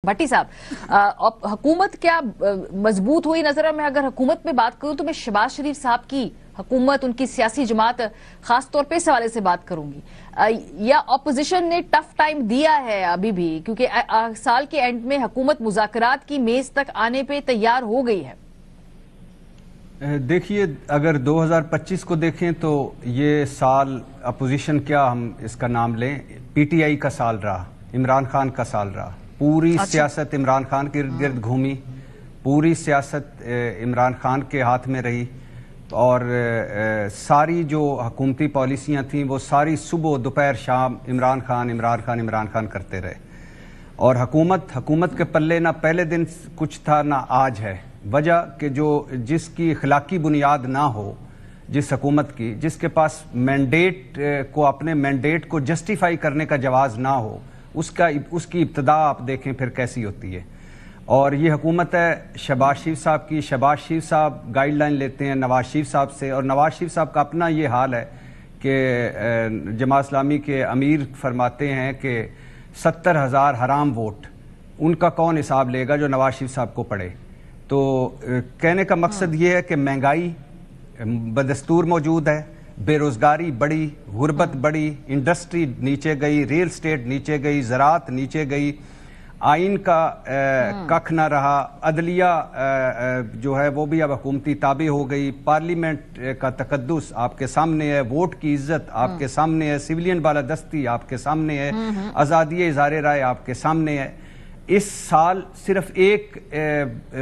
بھٹی صاحب، حکومت کیا مضبوط ہوئی نظر؟ میں اگر حکومت میں بات کروں تو میں شہباز شریف صاحب کی حکومت، ان کی سیاسی جماعت خاص طور پہ اس حوالے سے بات کروں گی، یا اپوزیشن نے ٹف ٹائم دیا ہے ابھی بھی؟ کیونکہ سال کے اینڈ میں حکومت مذاکرات کی میز تک آنے پہ تیار ہو گئی ہے۔ دیکھیے، اگر 2025 کو دیکھیں تو یہ سال اپوزیشن کیا ہم اس کا نام لیں، پی ٹی آئی کا سال رہا، عمران خان کا سال رہا۔ پوری سیاست عمران خان کے ارد گرد گھومی، پوری سیاست عمران خان کے ہاتھ میں رہی، اور ساری جو حکومتی پالیسیاں تھیں وہ ساری صبح دوپہر شام عمران خان عمران خان عمران خان کرتے رہے، اور حکومت کے پلے نہ پہلے دن کچھ تھا نہ آج ہے۔ وجہ کہ جس کی اخلاقی بنیاد نہ ہو، جس حکومت کی، جس کے پاس مینڈیٹ کو، اپنے مینڈیٹ کو جسٹیفائی کرنے کا جواز نہ ہو، اس کی ابتدا آپ دیکھیں پھر کیسی ہوتی ہے۔ اور یہ حکومت ہے شہباز شریف صاحب کی۔ شہباز شریف صاحب گائیڈ لائن لیتے ہیں نواز شریف صاحب سے، اور نواز شریف صاحب کا اپنا یہ حال ہے کہ جماعت اسلامی کے امیر فرماتے ہیں کہ 70,000 حرام ووٹ ان کا کون حساب لے گا جو نواز شریف صاحب کو پڑے۔ تو کہنے کا مقصد یہ ہے کہ مہنگائی بدستور موجود ہے، بے روزگاری بڑی، غربت بڑی، انڈسٹری نیچے گئی، ریل اسٹیٹ نیچے گئی، زراعت نیچے گئی، آئین کا ککھ نہ رہا، عدلیہ جو ہے وہ بھی اب حکومتی تابع ہو گئی، پارلیمنٹ کا تقدس آپ کے سامنے ہے، ووٹ کی عزت آپ کے سامنے ہے، سویلین بالادستی آپ کے سامنے ہے، آزادی اظہار رائے آپ کے سامنے ہے۔ اس سال صرف ایک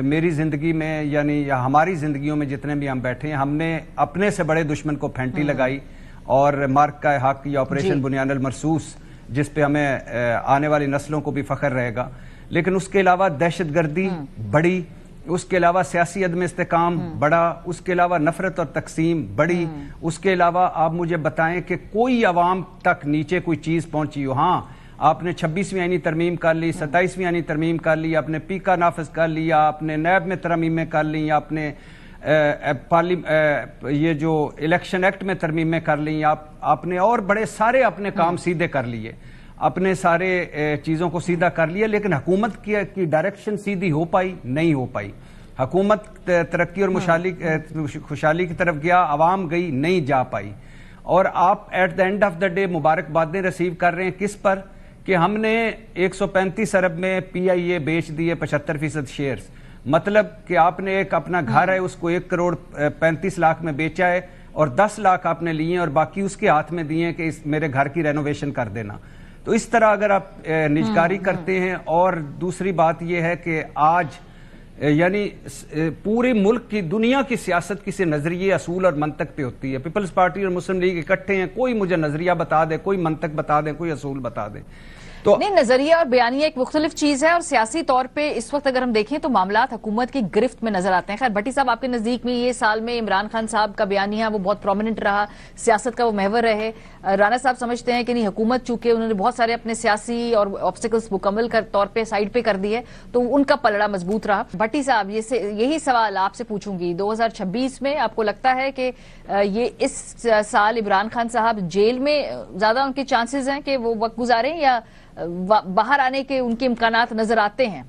میری زندگی میں، یعنی یا ہماری زندگیوں میں جتنے بھی ہم بیٹھے ہیں، ہم نے اپنے سے بڑے دشمن کو پھینٹی لگائی، اور مارک کا حق یا آپریشن بنیان المرصوص، جس پہ ہمیں آنے والی نسلوں کو بھی فخر رہے گا۔ لیکن اس کے علاوہ دہشت گردی بڑی، اس کے علاوہ سیاسی عدم استحکام بڑا، اس کے علاوہ نفرت اور تقسیم بڑی، اس کے علاوہ آپ مجھے بتائیں کہ کوئی عوام تک نیچے کوئی چیز پہنچی ہو؟ ہاں، آپ نے 26ویں آئینی ترمیم کر لی، 27ویں آئینی ترمیم کر لی، آپ نے پیکا نافذ کر لیا، آپ نے نیب میں ترمیمیں کر لی، آپ نے یہ جو الیکشن ایکٹ میں ترمیمیں کر لیں، آپ نے اور بڑے سارے اپنے کام سیدھے کر لیے، اپنے سارے چیزوں کو سیدھا کر لیا، لیکن حکومت کی ڈائریکشن سیدھی ہو پائی؟ نہیں ہو پائی۔ حکومت ترقی اور خوشحالی کی طرف گیا، عوام گئی نہیں جا پائی۔ اور آپ at the end of the day مبارکبادیں ریسیو کر رہے ہیں کس پر؟ کہ ہم نے 135 ارب میں پی آئی اے بیچ دیے 75% شیئرز۔ مطلب کہ آپ نے ایک اپنا گھر ہے، اس کو 1 کروڑ 35 لاکھ میں بیچا ہے، اور 10 لاکھ آپ نے لیے اور باقی اس کے ہاتھ میں دیے ہیں کہ میرے گھر کی رینوویشن کر دینا۔ تو اس طرح اگر آپ نجکاری کرتے ہیں، اور دوسری بات یہ ہے کہ آج یعنی پورے ملک کی، دنیا کی سیاست کسی نظریے، اصول اور منطق پہ ہوتی ہے۔ پیپلز پارٹی اور مسلم لیگ اکٹھے ہیں، کوئی مجھے نظریہ بتا دے، کوئی منطق بتا دے، کوئی اصول بتا دے۔ تو نہیں، نظریہ اور بیانیہ ایک مختلف چیز ہے، اور سیاسی طور پہ اس وقت اگر ہم دیکھیں تو معاملات حکومت کی گرفت میں نظر آتے ہیں۔ خیر بھٹی صاحب، آپ کے نزدیک میں یہ سال میں عمران خان صاحب کا بیانیہ وہ بہت پرومیننٹ رہا، سیاست کا وہ محور رہے۔ رانا صاحب سمجھتے ہیں کہ نہیں، حکومت چونکہ انہوں نے بہت سارے اپنے سیاسی اور آبسٹیکلز مکمل طور پہ سائیڈ پہ کر دیے، تو ان کا پلڑا مضبوط رہا۔ بھٹی صاحب، یہی سوال آپ سے پوچھوں گی، 2026 میں آپ کو لگتا ہے کہ یہ اس سال عمران خان صاحب جیل میں زیادہ ان کے چانسز ہیں کہ وہ وقت گزاریں، یا باہر آنے کے ان کے امکانات نظر آتے ہیں؟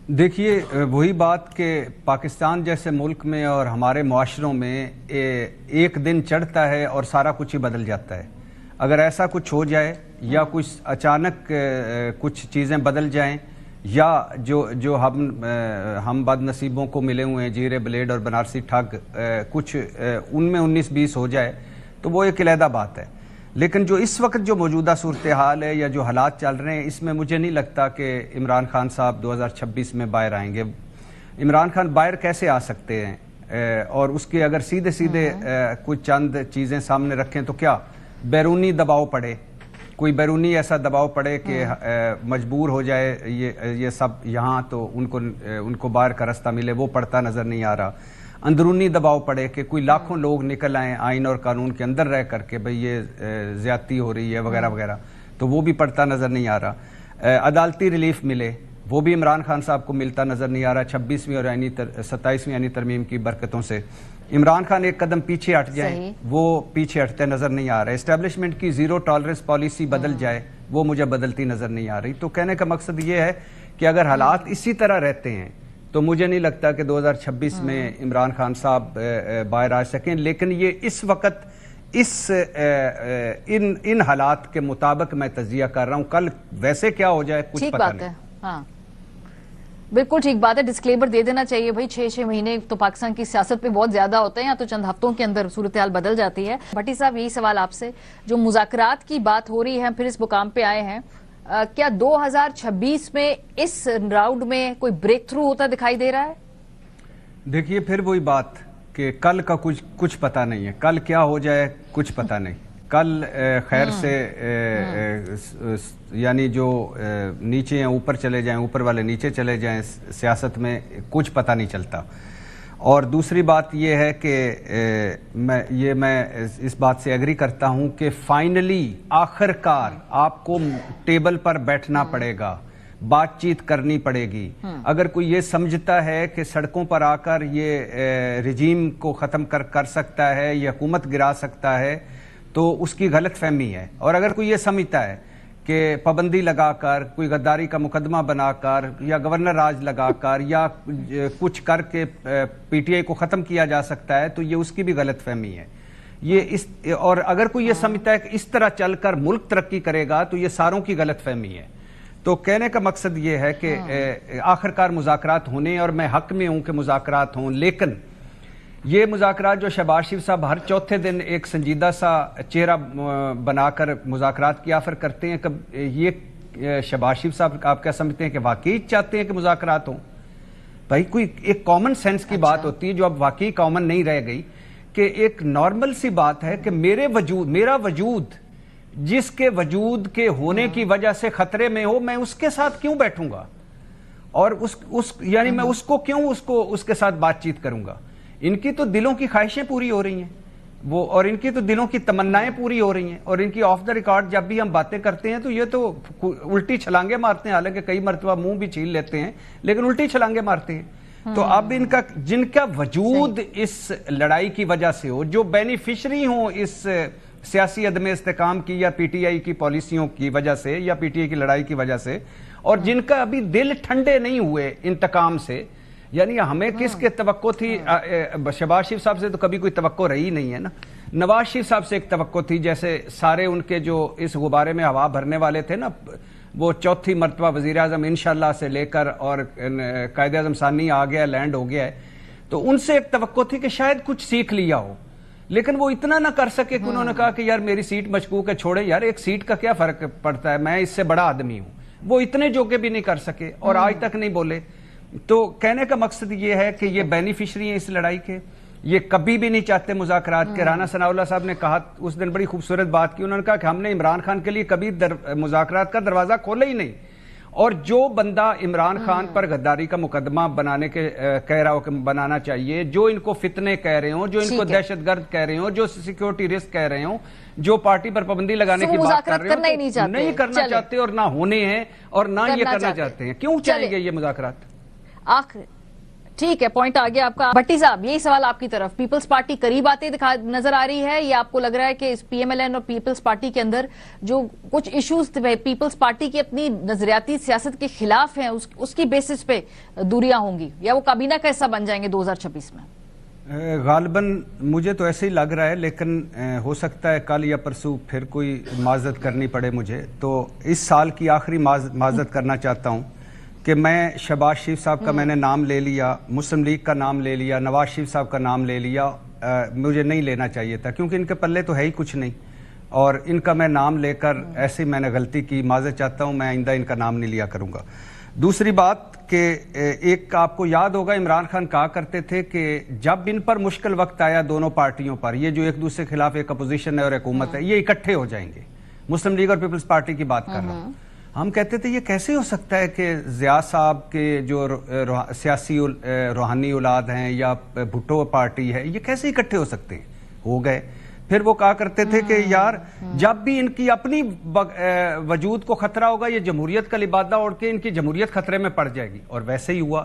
دیکھیے، وہی بات کہ پاکستان جیسے ملک میں اور ہمارے معاشروں میں ایک دن چڑھتا ہے اور سارا کچھ ہی بدل جاتا ہے۔ اگر ایسا کچھ ہو جائے، یا کچھ اچانک کچھ چیزیں بدل جائیں، یا جو ہم بد نصیبوں کو ملے ہوئے ہیں، جیرے بلیڈ اور بنارسی ٹھگ، کچھ ان میں 19-20 ہو جائے تو وہ ایک علیحدہ بات ہے۔ لیکن جو اس وقت جو موجودہ صورتحال ہے، یا جو حالات چل رہے ہیں، اس میں مجھے نہیں لگتا کہ عمران خان صاحب 2026 میں باہر آئیں گے۔ عمران خان باہر کیسے آ سکتے ہیں؟ اور اس کے اگر سیدھے کچھ چند چیزیں سامنے رکھیں تو کیا بیرونی دباؤ پڑے، کوئی بیرونی ایسا دباؤ پڑے کہ مجبور ہو جائے یہ سب یہاں، تو ان کو باہر کا رستہ ملے، وہ پڑتا نظر نہیں آ رہا۔ اندرونی دباؤ پڑے کہ کوئی لاکھوں لوگ نکل آئیں آئین اور قانون کے اندر رہ کر کے بھئی یہ زیادتی ہو رہی ہے وغیرہ وغیرہ، تو وہ بھی پڑتا نظر نہیں آ رہا۔ عدالتی ریلیف ملے، وہ بھی عمران خان صاحب کو ملتا نظر نہیں آ رہا 26ویں اور 27ویں آئینی ترمیم کی برکتوں سے۔ عمران خان ایک قدم پیچھے ہٹ جائیں، وہ پیچھے ہٹتے نظر نہیں آ رہے۔ اسٹیبلشمنٹ کی زیرو ٹالرنس پالیسی بدل جائے، وہ مجھے بدلتی نظر نہیں آ رہی۔ تو کہنے کا مقصد یہ ہے کہ اگر حالات اسی طرح رہتے ہیں تو مجھے نہیں لگتا کہ 2026 میں عمران خان صاحب باہر آ سکیں، لیکن یہ اس وقت ان حالات کے مطابق میں تجزیہ کر رہا ہوں. کل ویسے کیا ہو جائے کچھ پتہ نہیں. ہاں بالکل ٹھیک بات ہے. ڈسکلیمر دے دینا چاہیے بھائی، 6 مہینے تو پاکستان کی سیاست پہ بہت زیادہ ہوتے ہیں، یا تو چند ہفتوں کے اندر صورتحال بدل جاتی ہے. بھٹی صاحب یہی سوال آپ سے، جو مذاکرات کی بات ہو رہی ہے، پھر اس مقام پہ آئے ہیں، کیا 2026 میں اس راؤنڈ میں کوئی بریک تھرو ہوتا دکھائی دے رہا ہے؟ دیکھیے پھر وہی بات کہ کل کا کچھ پتہ نہیں ہے، کل کیا ہو جائے کچھ پتہ نہیں. کل خیر سے یعنی جو نیچے ہیں اوپر چلے جائیں، اوپر والے نیچے چلے جائیں، سیاست میں کچھ پتہ نہیں چلتا. اور دوسری بات یہ ہے کہ میں اس بات سے ایگری کرتا ہوں کہ فائنلی آخر کار آپ کو ٹیبل پر بیٹھنا پڑے گا، بات چیت کرنی پڑے گی. اگر کوئی یہ سمجھتا ہے کہ سڑکوں پر آ کر یہ رجیم کو ختم کر سکتا ہے، یہ حکومت گرا سکتا ہے، تو اس کی غلط فہمی ہے. اور اگر کوئی یہ سمجھتا ہے کہ پابندی لگا کر، کوئی غداری کا مقدمہ بنا کر، یا گورنر راج لگا کر، یا کچھ کر کے پی ٹی آئی کو ختم کیا جا سکتا ہے، تو یہ اس کی بھی غلط فہمی ہے. اور اگر کوئی یہ سمجھتا ہے کہ اس طرح چل کر ملک ترقی کرے گا، تو یہ ساروں کی غلط فہمی ہے. تو کہنے کا مقصد یہ ہے کہ آخر کار مذاکرات ہونے، اور میں حق میں ہوں کہ مذاکرات ہوں، لیکن یہ مذاکرات جو شہباز شریف صاحب ہر چوتھے دن ایک سنجیدہ سا چہرہ بنا کر مذاکرات کی آفر کرتے ہیں، یہ شہباز شریف صاحب آپ کیا سمجھتے ہیں کہ واقعی چاہتے ہیں کہ مذاکرات ہوں؟ بھائی کوئی ایک کامن سینس کی بات ہوتی ہے جو اب واقعی کامن نہیں رہ گئی، کہ ایک نارمل سی بات ہے کہ میرا وجود جس کے وجود کے ہونے کی وجہ سے خطرے میں ہو، میں اس کے ساتھ کیوں بیٹھوں گا، اور یعنی میں اس کو کیوں اس کے ساتھ بات چیت کروں گا؟ ان کی تو دلوں کی خواہشیں پوری ہو رہی ہیں، اور ان کی تو دلوں کی تمنائیں پوری ہو رہی ہیں، اور ان کی آف دا ریکارڈ جب بھی ہم باتیں کرتے ہیں تو یہ تو الٹی چھلانگیں مارتے ہیں، حالانکہ کئی مرتبہ منہ بھی چھیل لیتے ہیں لیکن الٹی چھلانگیں مارتے ہیں. تو اب جن کا وجود اس لڑائی کی وجہ سے ہو، جو بینیفیشری ہوں اس سیاسی عدم استحکام کی یا پی ٹی آئی کی پالیسیوں کی وجہ سے، یا پی ٹی آئی کی لڑائی کی وجہ سے، اور جن کا ابھی دل ٹھنڈے نہیں ہوئے انتقام سے، یعنی ہمیں کس کے توقع تھی؟ شہباز شریف صاحب سے تو کبھی کوئی توقع رہی نہیں ہے نا. نواز شریف صاحب سے ایک توقع تھی، جیسے سارے ان کے جو اس غبارے میں ہوا بھرنے والے تھے نا، وہ چوتھی مرتبہ وزیر اعظم انشاءاللہ سے لے کر، اور قائد اعظم ثانی آ گیا، لینڈ ہو گیا ہے، تو ان سے ایک توقع تھی کہ شاید کچھ سیکھ لیا ہو. لیکن وہ اتنا نہ کر سکے کہ انہوں نے کہا کہ یار میری سیٹ مشکوک ہے، چھوڑے یار، ایک سیٹ کا کیا فرق پڑتا ہے، میں اس سے بڑا آدمی ہوں. وہ اتنے جو کہ بھی نہیں کر سکے، اور آج تک نہیں بولے. تو کہنے کا مقصد یہ ہے کہ یہ بینیفیشری ہیں اس لڑائی کے، یہ کبھی بھی نہیں چاہتے مذاکرات کے. رانا ثناء اللہ صاحب نے کہا اس دن، بڑی خوبصورت بات کی، انہوں نے کہا کہ ہم نے عمران خان کے لیے کبھی مذاکرات کا دروازہ کھولا ہی نہیں. اور جو بندہ عمران خان پر غداری کا مقدمہ بنانے کے کہہ رہا ہو کہ بنانا چاہیے، جو ان کو فتنے کہہ رہے ہوں، جو ان کو دہشت گرد کہہ رہے ہوں، جو سیکیورٹی رسک کہہ رہے ہوں، جو پارٹی پر پابندی لگانے کی بات کر رہے ہوں، نہیں کرنا چاہتے، اور نہ ہونے ہیں، اور نہ یہ کرنا چاہتے ہیں. کیوں چاہیں گے یہ مذاکرات؟ آخر ٹھیک ہے، پوائنٹ آ گیا آپ کا. بھٹی صاحب یہی سوال آپ کی طرف، پیپلز پارٹی قریب آتے نظر آ رہی ہے، یا آپ کو لگ رہا ہے کہ اس پی ایم ایل این اور پیپلز پارٹی کے اندر جو کچھ ایشوز پیپلز پارٹی کی اپنی نظریاتی سیاست کے خلاف ہیں، اس کی بیسس پہ دوریاں ہوں گی، یا وہ کابینہ کا حصہ بن جائیں گے 2026 میں؟ غالباً مجھے تو ایسے ہی لگ رہا ہے، لیکن ہو سکتا ہے کل یا پرسوں پھر کوئی معذرت کرنی پڑے مجھے. تو اس سال کی آخری معذرت کرنا چاہتا ہوں کہ میں شہباز شریف صاحب کا میں نے نام لے لیا، مسلم لیگ کا نام لے لیا، نواز شریف صاحب کا نام لے لیا. مجھے نہیں لینا چاہیے تھا، کیونکہ ان کے پلے تو ہے ہی کچھ نہیں، اور ان کا میں نام لے کر ایسے میں نے غلطی کی، معذرت چاہتا ہوں. میں آئندہ ان کا نام نہیں لیا کروں گا. دوسری بات کہ ایک آپ کو یاد ہوگا عمران خان کہا کرتے تھے کہ جب ان پر مشکل وقت آیا دونوں پارٹیوں پر، یہ جو ایک دوسرے کے خلاف ایک اپوزیشن ہے اور حکومت ہے، یہ اکٹھے ہو جائیں گے. مسلم لیگ اور پیپلز پارٹی کی بات کر رہا ہوں. ہم کہتے تھے یہ کیسے ہو سکتا ہے کہ ضیاء صاحب کے جو سیاسی روحانی اولاد ہیں، یا بھٹو پارٹی ہے، یہ کیسے اکٹھے ہو سکتے ہیں؟ ہو گئے. پھر وہ کہا کرتے تھے کہ یار جب بھی ان کی اپنی وجود کو خطرہ ہوگا، یہ جمہوریت کا لبادہ اوڑھ کے ان کی جمہوریت خطرے میں پڑ جائے گی. اور ویسے ہی ہوا.